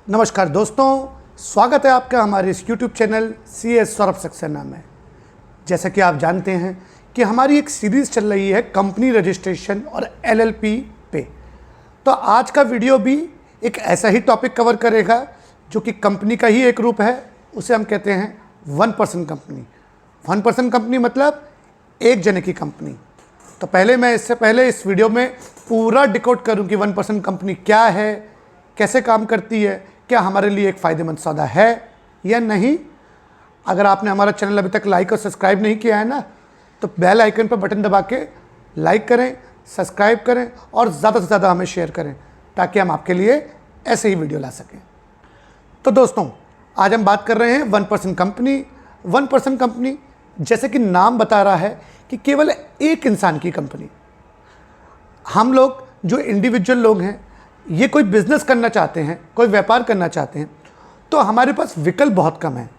नमस्कार दोस्तों, स्वागत है आपका हमारे इस YouTube channel CS Saurabh Saxena में। जैसा कि आप जानते हैं कि हमारी एक सीरीज़ चल रही है कंपनी रजिस्ट्रेशन और LLP पे। तो आज का वीडियो भी एक ऐसा ही टॉपिक कवर करेगा जो कि कंपनी का ही एक रूप है। उसे हम कहते हैं 1% कंपनी। 1% कंपनी मतलब एक जने की कंपनी। तो इससे पहले इस वीडियो में पूरा डिकोड करूं कि 1% कंपनी क्या है, कैसे काम करती है, क्या हमारे लिए एक फ़ायदेमंद सौदा है या नहीं। अगर आपने हमारा चैनल अभी तक लाइक और सब्सक्राइब नहीं किया है ना, तो बेल आइकन पर बटन दबा के लाइक करें, सब्सक्राइब करें और ज़्यादा से ज़्यादा हमें शेयर करें ताकि हम आपके लिए ऐसे ही वीडियो ला सकें। तो दोस्तों, आज हम बात कर रहे हैं 1% कंपनी। 1% कंपनी जैसे कि नाम बता रहा है कि केवल एक इंसान की कंपनी। हम लोग जो इंडिविजुअल लोग हैं, ये कोई बिज़नेस करना चाहते हैं, कोई व्यापार करना चाहते हैं, तो हमारे पास विकल्प बहुत कम है।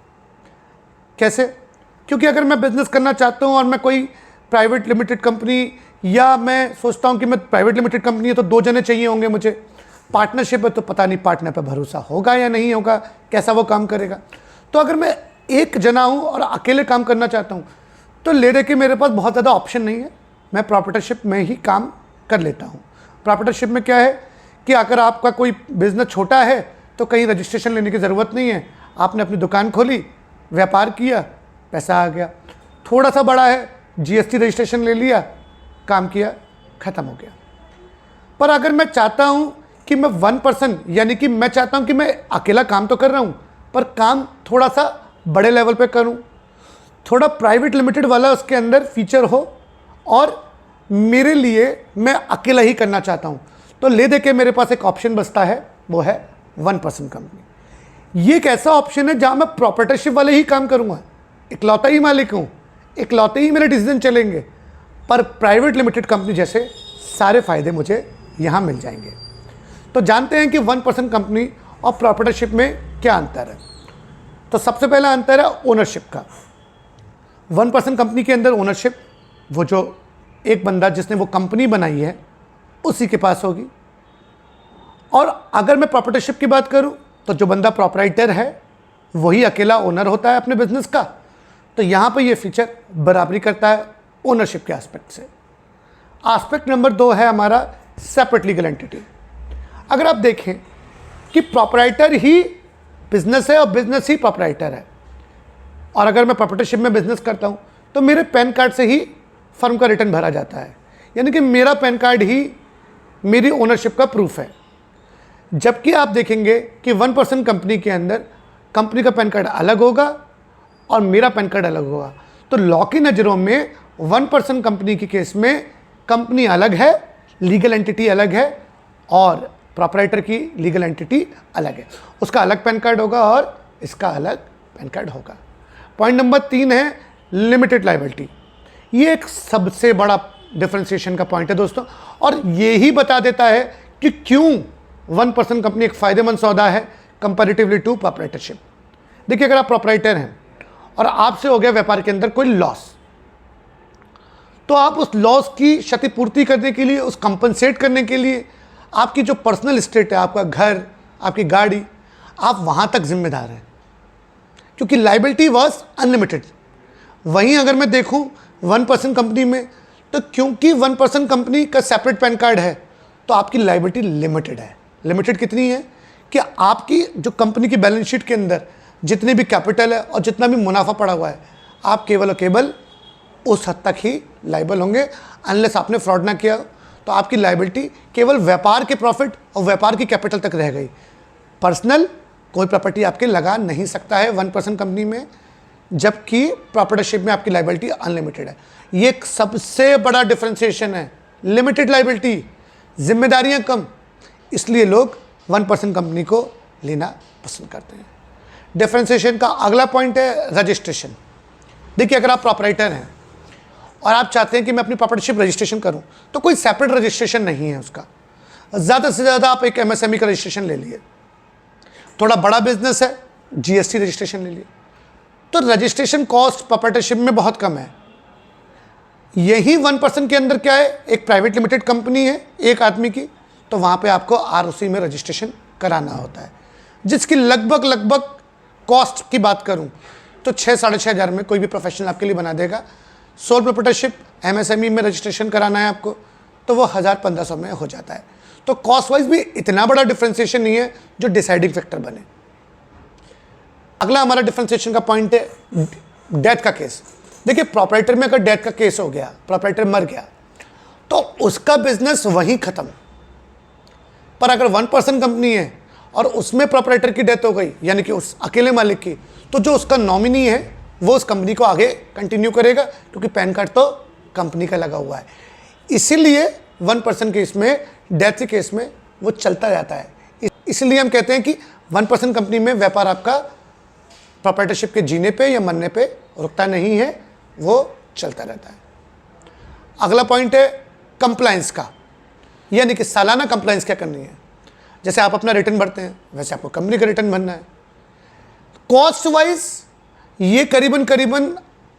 कैसे? क्योंकि अगर मैं बिज़नेस करना चाहता हूँ और मैं कोई प्राइवेट लिमिटेड कंपनी, या मैं सोचता हूँ कि मैं प्राइवेट लिमिटेड कंपनी है तो 2 जने चाहिए होंगे मुझे, पार्टनरशिप है तो पता नहीं पार्टनर पर भरोसा होगा या नहीं होगा, कैसा वो काम करेगा। तो अगर मैं एक जना हूँ और अकेले काम करना चाहता हूँ तो ले दे के मेरे पास बहुत ज़्यादा ऑप्शन नहीं है, मैं प्रॉपर्टरशिप में ही काम कर लेता हूँ। प्रॉपर्टरशिप में क्या है कि अगर आपका कोई बिज़नेस छोटा है तो कहीं रजिस्ट्रेशन लेने की ज़रूरत नहीं है। आपने अपनी दुकान खोली, व्यापार किया, पैसा आ गया। थोड़ा सा बड़ा है, GST रजिस्ट्रेशन ले लिया, काम किया, ख़त्म हो गया। पर अगर मैं चाहता हूँ कि मैं 1%, यानी कि मैं चाहता हूँ कि मैं अकेला काम तो कर रहा हूँ पर काम थोड़ा सा बड़े लेवल पे करूँ, थोड़ा प्राइवेट लिमिटेड वाला उसके अंदर फीचर हो और मेरे लिए मैं अकेला ही करना चाहता हूँ, तो ले दे के मेरे पास एक ऑप्शन बचता है, वो है 1% कंपनी। ये एक ऐसा ऑप्शन है जहाँ मैं प्रॉपर्टरशिप वाले ही काम करूँगा, इकलौता ही मालिक हूँ, इकलौते ही मेरे डिसीजन चलेंगे, पर प्राइवेट लिमिटेड कंपनी जैसे सारे फ़ायदे मुझे यहाँ मिल जाएंगे। तो जानते हैं कि 1% कंपनी और प्रॉपर्टरशिप में क्या अंतर है। तो सबसे पहला अंतर है ओनरशिप का। 1% कंपनी के अंदर ओनरशिप वो जो एक बंदा जिसने वो कंपनी बनाई है उसी के पास होगी। और अगर मैं प्रॉपर्टरशिप की बात करूं तो जो बंदा प्रॉपराइटर है वही अकेला ओनर होता है अपने बिजनेस का। तो यहाँ पर ये फीचर बराबरी करता है ओनरशिप के एस्पेक्ट से। एस्पेक्ट नंबर 2 है हमारा सेपरेट लीगल एंटिटी। अगर आप देखें कि प्रॉपराइटर ही बिजनेस है और बिजनेस ही प्रॉपराइटर है, और अगर मैं प्रॉपर्टरशिप में बिजनेस करता हूँ तो मेरे पैन कार्ड से ही फर्म का रिटर्न भरा जाता है, यानी कि मेरा पैन कार्ड ही मेरी ओनरशिप का प्रूफ है। जबकि आप देखेंगे कि 1% कंपनी के अंदर कंपनी का पैन कार्ड अलग होगा और मेरा पैन कार्ड अलग होगा। तो लॉ की नज़रों में 1% कंपनी के केस में कंपनी अलग है, लीगल एंटिटी अलग है, और प्रॉपराइटर की लीगल एंटिटी अलग है। उसका अलग पैन कार्ड होगा और इसका अलग पैन कार्ड होगा। पॉइंट नंबर 3 है लिमिटेड लायबिलिटी। ये एक सबसे बड़ा डिफरेंशिएशन का पॉइंट है दोस्तों, और ये ही बता देता है कि क्यों 1% कंपनी एक फ़ायदेमंद सौदा है कंपैरेटिवली टू प्रॉपराइटरशिप। देखिए, अगर आप प्रॉपराइटर हैं और आपसे हो गया व्यापार के अंदर कोई लॉस, तो आप उस लॉस की क्षतिपूर्ति करने के लिए, उस कंपनसेट करने के लिए आपकी जो पर्सनल एस्टेट है, आपका घर, आपकी गाड़ी, आप वहाँ तक जिम्मेदार हैं, क्योंकि लायबिलिटी वॉज अनलिमिटेड। वहीं अगर मैं देखूँ 1% कंपनी में, तो क्योंकि 1% कंपनी का सेपरेट पैन कार्ड है तो आपकी लायबिलिटी लिमिटेड है। लिमिटेड कितनी है कि आपकी जो कंपनी की बैलेंस शीट के अंदर जितनी भी कैपिटल है और जितना भी मुनाफा पड़ा हुआ है, आप केवल और केवल उस हद तक ही लायबल होंगे। अनलेस आपने फ्रॉड ना किया तो आपकी लायबिलिटी केवल व्यापार के प्रॉफिट और व्यापार की कैपिटल तक रह गई। पर्सनल कोई प्रॉपर्टी आपके लगा नहीं सकता है 1% कंपनी में, जबकि प्रॉपर्टरशिप में आपकी लायबिलिटी अनलिमिटेड है। ये एक सबसे बड़ा डिफरेंशिएशन है। लिमिटेड लायबिलिटी, जिम्मेदारियां कम, इसलिए लोग 1% कंपनी को लेना पसंद करते हैं। डिफरेंशिएशन का अगला पॉइंट है रजिस्ट्रेशन। देखिए, अगर आप प्रॉपराइटर हैं और आप चाहते हैं कि मैं अपनी प्रॉपर्टरशिप रजिस्ट्रेशन करूं, तो कोई सेपरेट रजिस्ट्रेशन नहीं है उसका। ज़्यादा से ज़्यादा आप एक MSME का रजिस्ट्रेशन ले लिए। थोड़ा बड़ा बिजनेस है, GST रजिस्ट्रेशन ले लिए। तो रजिस्ट्रेशन कॉस्ट प्रॉपर्टरशिप में बहुत कम है। यही 1% के अंदर क्या है, एक प्राइवेट लिमिटेड कंपनी है एक आदमी की, तो वहाँ पे आपको ROC में रजिस्ट्रेशन कराना होता है। जिसकी लगभग कॉस्ट की बात करूं तो 6-6,500 में कोई भी प्रोफेशनल आपके लिए बना देगा। सोल प्रोप्राइटरशिप एमएसएमई में रजिस्ट्रेशन कराना है आपको तो वो 1,000-1,500 में हो जाता है। तो कॉस्ट वाइज भी इतना बड़ा डिफरेंशिएशन नहीं है जो डिसाइडिंग फैक्टर बने। अगला हमारा डिफरेंशिएशन का पॉइंट है डेथ का केस। देखिए, प्रोप्राइटर में अगर डेथ का केस हो गया, प्रोप्राइटर मर गया, तो उसका बिजनेस वहीं खत्म। पर अगर 1% कंपनी है और उसमें प्रोप्राइटर की डेथ हो गई, यानी कि उस अकेले मालिक की, तो जो उसका नॉमिनी है वो उस कंपनी को आगे कंटिन्यू करेगा, क्योंकि पैन कार्ड तो कंपनी का लगा हुआ है। इसीलिए 1% केस में, डेथ के केस में वो चलता रहता है। इसलिए हम कहते हैं कि 1% कंपनी में व्यापार आपका प्रोप्राइटरशिप के जीने पे या मरने पे रुकता नहीं है, वो चलता रहता है। अगला पॉइंट है कंप्लायंस का, यानी कि सालाना कंप्लायंस क्या करनी है। जैसे आप अपना रिटर्न भरते हैं वैसे आपको कंपनी का रिटर्न भरना है। कॉस्ट वाइज ये करीबन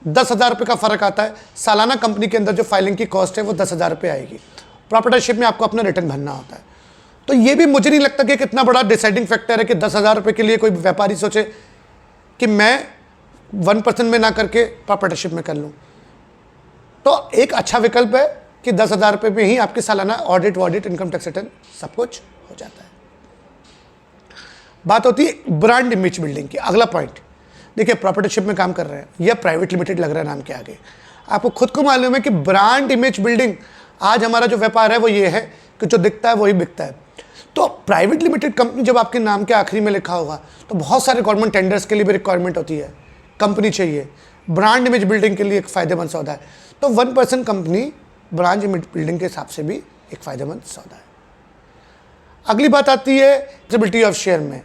10,000 रुपये का फर्क आता है। सालाना कंपनी के अंदर जो फाइलिंग की कॉस्ट है वो 10,000 रुपये आएगी। प्रोप्राइटरशिप में आपको अपना रिटर्न भरना होता है। तो ये भी मुझे नहीं लगता कि कितना बड़ा डिसाइडिंग फैक्टर है कि 10,000 रुपये के लिए कोई व्यापारी सोचे कि मैं 1% में ना करके प्रोप्राइटरशिप में कर लूँ। तो एक अच्छा विकल्प है कि 10,000 रुपये में ही आपके सालाना ऑडिट इनकम टैक्स रिटर्न सब कुछ हो जाता है। बात होती है ब्रांड इमेज बिल्डिंग की। अगला पॉइंट, देखिए, प्रोप्राइटरशिप में काम कर रहे हैं या प्राइवेट लिमिटेड लग रहा है नाम के आगे, आपको खुद को मालूम है कि ब्रांड इमेज बिल्डिंग, आज हमारा जो व्यापार है वो ये है कि जो दिखता है वही बिकता है। तो प्राइवेट लिमिटेड कंपनी जब आपके नाम के आखिरी में लिखा होगा तो बहुत सारे गवर्नमेंट टेंडर्स के लिए भी रिक्वायरमेंट होती है, कंपनी चाहिए। ब्रांड इमेज बिल्डिंग के लिए एक फ़ायदेमंद सौदा है। तो 1% कंपनी ब्रांड इमेज बिल्डिंग के हिसाब से भी एक फ़ायदेमंद सौदा है। अगली बात आती है ट्रेबिलिटी ऑफ शेयर में।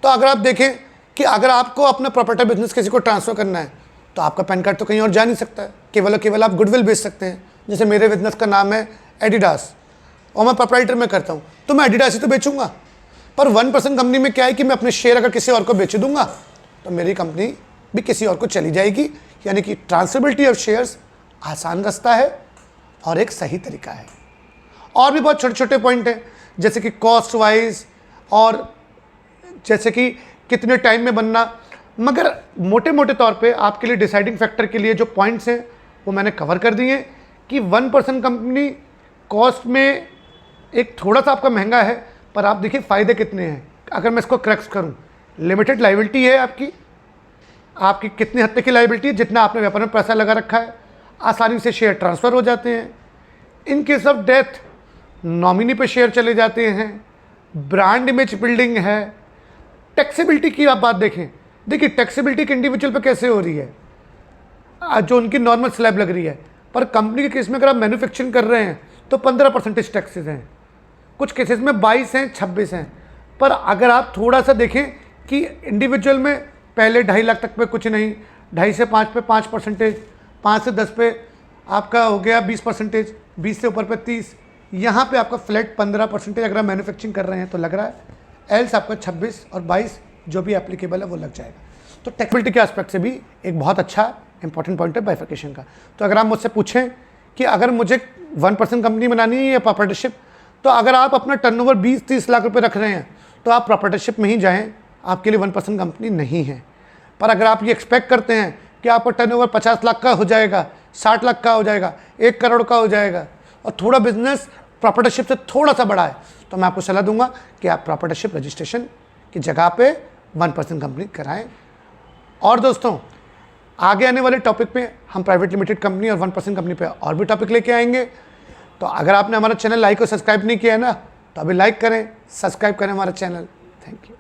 तो अगर आप देखें कि अगर आपको अपना प्रॉपर्टी बिजनेस किसी को ट्रांसफ़र करना है तो आपका पैन कार्ड तो कहीं और जा नहीं सकता है, केवल आप गुडविल बेच सकते हैं। जैसे मेरे बिजनेस का नाम है एडिडास और मैं प्रोप्राइटर में करता हूँ तो मैं एडिडास ही तो बेचूंगा। पर 1% कंपनी में क्या है कि मैं अपने शेयर अगर किसी और को बेच दूंगा तो मेरी कंपनी भी किसी और को चली जाएगी। यानी कि ट्रांसफरेबिलिटी ऑफ शेयर्स आसान रास्ता है और एक सही तरीका है। और भी बहुत छोटे छोटे पॉइंट हैं, जैसे कि कॉस्ट वाइज और जैसे कि कितने टाइम में बनना, मगर मोटे मोटे तौर पे आपके लिए डिसाइडिंग फैक्टर के लिए जो पॉइंट्स हैं वो मैंने कवर कर दिए कि 1% कंपनी कॉस्ट में एक थोड़ा सा आपका महंगा है, पर आप देखिए फ़ायदे कितने हैं। अगर मैं इसको क्रैक्स करूं, लिमिटेड लाइबिलिटी है आपकी कितने हद तक की लाइबिलिटी है, जितना आपने व्यापार में पैसा लगा रखा है, आसानी से शेयर ट्रांसफ़र हो जाते हैं। In case of death nominee पे शेयर चले जाते हैं। ब्रांड इमेज बिल्डिंग है। टैक्सेबिलिटी की आप बात देखें, देखिए टैक्सेबिलिटी एक इंडिविजुअल पे कैसे हो रही है, जो उनकी नॉर्मल स्लैब लग रही है, पर कंपनी के केस में अगर आप मैन्युफैक्चरिंग कर रहे हैं तो 15% टैक्सेस हैं, कुछ केसेस में 22 हैं, 26 हैं। पर अगर आप थोड़ा सा देखें कि इंडिविजुअल में पहले 2.5 लाख तक पे कुछ नहीं, 2.5 से 5 पे 5%, 5 से 10 पे आपका हो गया 20%, 20 से ऊपर पे 30, यहाँ पे आपका फ्लैट 15% अगर आप मैन्युफैक्चरिंग कर रहे हैं तो लग रहा है। एल्स आपका 26 और 22 जो भी एप्लीकेबल है वो लग जाएगा। तो टैक्सेबिलिटी के एस्पेक्ट से भी एक बहुत अच्छा इंपॉर्टेंट पॉइंट है बाइफर्केशन का। तो अगर आप मुझसे पूछें कि अगर मुझे 1% कंपनी बनानी है या प्रॉपर्टरशिप, तो अगर आप अपना टर्नओवर 20-30 लाख रुपए रख रहे हैं तो आप प्रॉपर्टरशिप में ही जाएं, आपके लिए 1% कंपनी नहीं है। पर अगर आप ये एक्सपेक्ट करते हैं कि आपका टर्नओवर 50 लाख का हो जाएगा, 60 लाख का हो जाएगा, 1 करोड़ का हो जाएगा और थोड़ा बिजनेस प्रॉपर्टरशिप से थोड़ा सा बड़ा है, तो मैं आपको सलाह दूंगा कि आप प्रॉपर्टरशिप रजिस्ट्रेशन की जगह पे 1% कंपनी कराएं। और दोस्तों, आगे आने वाले टॉपिक पे हम प्राइवेट लिमिटेड कंपनी और 1% कंपनी पे और भी टॉपिक लेके आएंगे। तो अगर आपने हमारा चैनल लाइक और सब्सक्राइब नहीं किया है ना, तो अभी लाइक करें, सब्सक्राइब करें हमारा चैनल। Thank you.